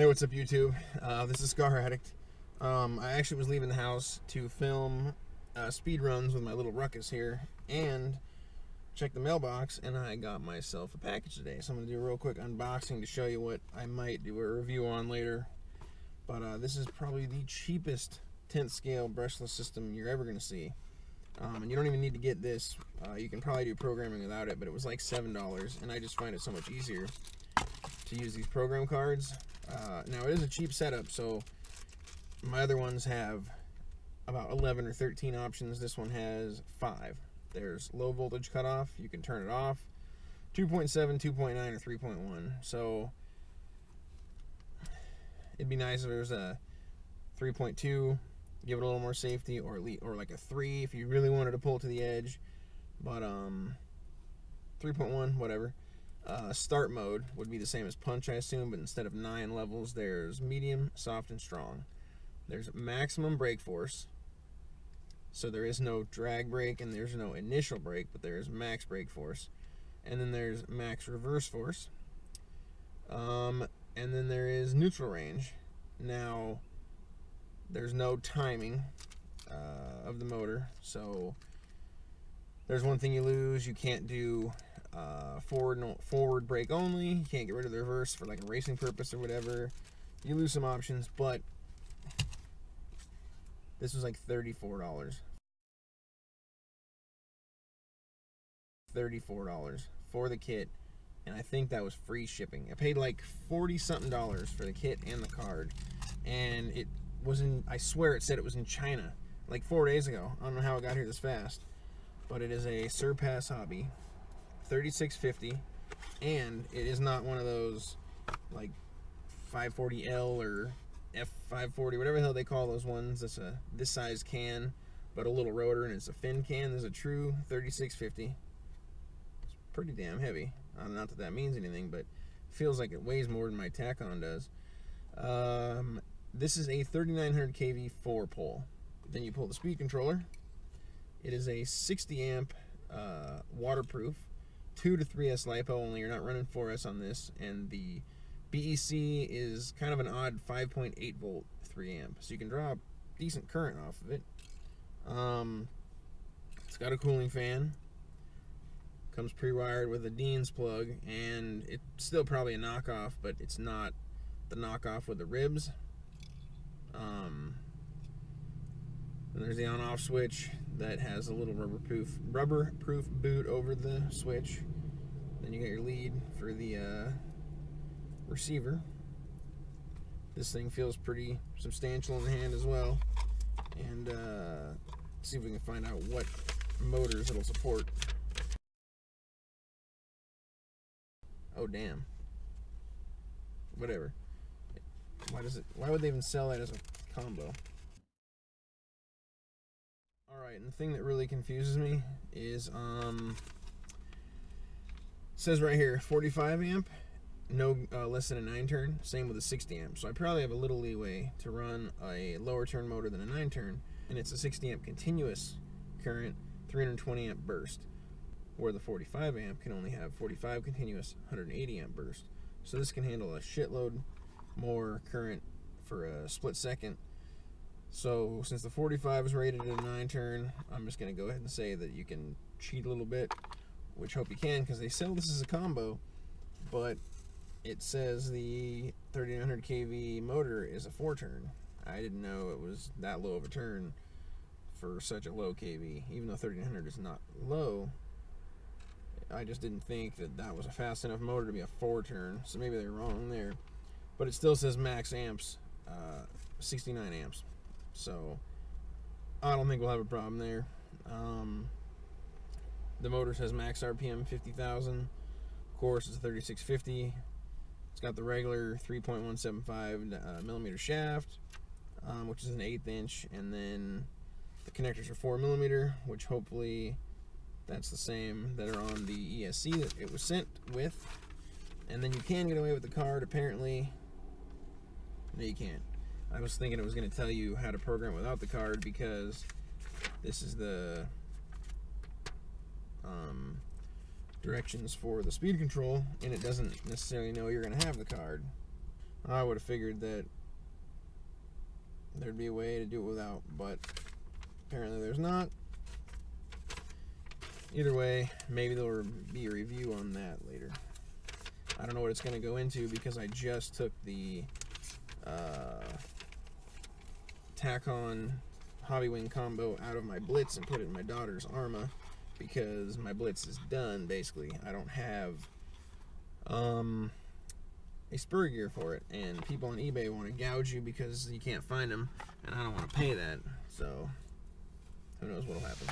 Hey, what's up YouTube? This is caraddict. I actually was leaving the house to film speed runs with my little ruckus here and check the mailbox, and I got myself a package today. So I'm going to do a real quick unboxing to show you what I might do a review on later. But this is probably the cheapest 10th scale brushless system you're ever going to see. And you don't even need to get this. You can probably do programming without it, but it was like $7, and I just find it so much easier to use these program cards. Now it is a cheap setup, so my other ones have about 11 or 13 options. This one has 5. There's low voltage cutoff, you can turn it off, 2.7, 2.9, or 3.1. So it'd be nice if there was a 3.2, give it a little more safety, or like a 3 if you really wanted to pull to the edge. But 3.1, whatever. Start mode would be the same as punch, I assume, but instead of 9 levels, there's medium, soft, and strong. There's maximum brake force, so there is no drag brake and there's no initial brake, but there is max brake force. And then there's max reverse force, and then there is neutral range. Now there's no timing of the motor, so there's one thing you lose. You can't do forward brake only. You can't get rid of the reverse for like a racing purpose or whatever. You lose some options, but this was like $34. $34 for the kit, and I think that was free shipping. I paid like 40 something dollars for the kit and the card, and it was in, I swear it said it was in China like 4 days ago. I don't know how it got here this fast, but it is a SURPASS Hobby 3650, and it is not one of those like 540L or F540, whatever the hell they call those ones. That's a this size can, but a little rotor, and it's a fin can. There's a true 3650. It's pretty damn heavy. Not that that means anything, but it feels like it weighs more than my Tacon does. This is a 3900 kV 4-pole. Then you pull the speed controller. It is a 60 amp waterproof 2 to 3 S Lipo only. You're not running 4S on this, and the BEC is kind of an odd 5.8 volt 3 amp, so you can draw a decent current off of it. It's got a cooling fan, comes pre-wired with a Dean's plug, and it's still probably a knockoff, but it's not the knockoff with the ribs. And there's the on-off switch that has a little rubber-proof boot over the switch. Then you got your lead for the receiver. This thing feels pretty substantial in the hand as well. And see if we can find out what motors it'll support. Oh damn. Whatever. Why would they even sell that as a combo? Alright, and the thing that really confuses me is it says right here 45 amp, no less than a 9 turn, same with a 60 amp. So I probably have a little leeway to run a lower turn motor than a 9 turn, and it's a 60 amp continuous current, 320 amp burst, where the 45 amp can only have 45 continuous, 180 amp burst. So this can handle a shitload more current for a split second. So since the 45 is rated at a 9 turn, I'm just going to go ahead and say that you can cheat a little bit, which hope you can, because they sell this as a combo, but it says the 3900 kV motor is a 4 turn. I didn't know it was that low of a turn for such a low kV. Even though 3900 is not low, I just didn't think that that was a fast enough motor to be a 4 turn, so maybe they're wrong there. But it still says max amps, 69 amps. So I don't think we'll have a problem there. The motor says max RPM 50,000. Of course, it's a 3650. It's got the regular 3.175 millimeter shaft, which is an 1/8 inch, and then the connectors are 4 millimeter, which hopefully that's the same that are on the ESC that it was sent with. And then you can get away with the card, apparently. No, you can't. I was thinking it was going to tell you how to program without the card, because this is the directions for the speed control, and it doesn't necessarily know you're going to have the card. I would have figured that there'd be a way to do it without, but apparently there's not. Either way, maybe there'll be a review on that later. I don't know what it's going to go into because I just took the tack-on hobby wing combo out of my blitz and put it in my daughter's Arma because my blitz is done, basically. I don't have a spur gear for it, and people on eBay want to gouge you because you can't find them, and I don't want to pay that, so who knows what'll happen.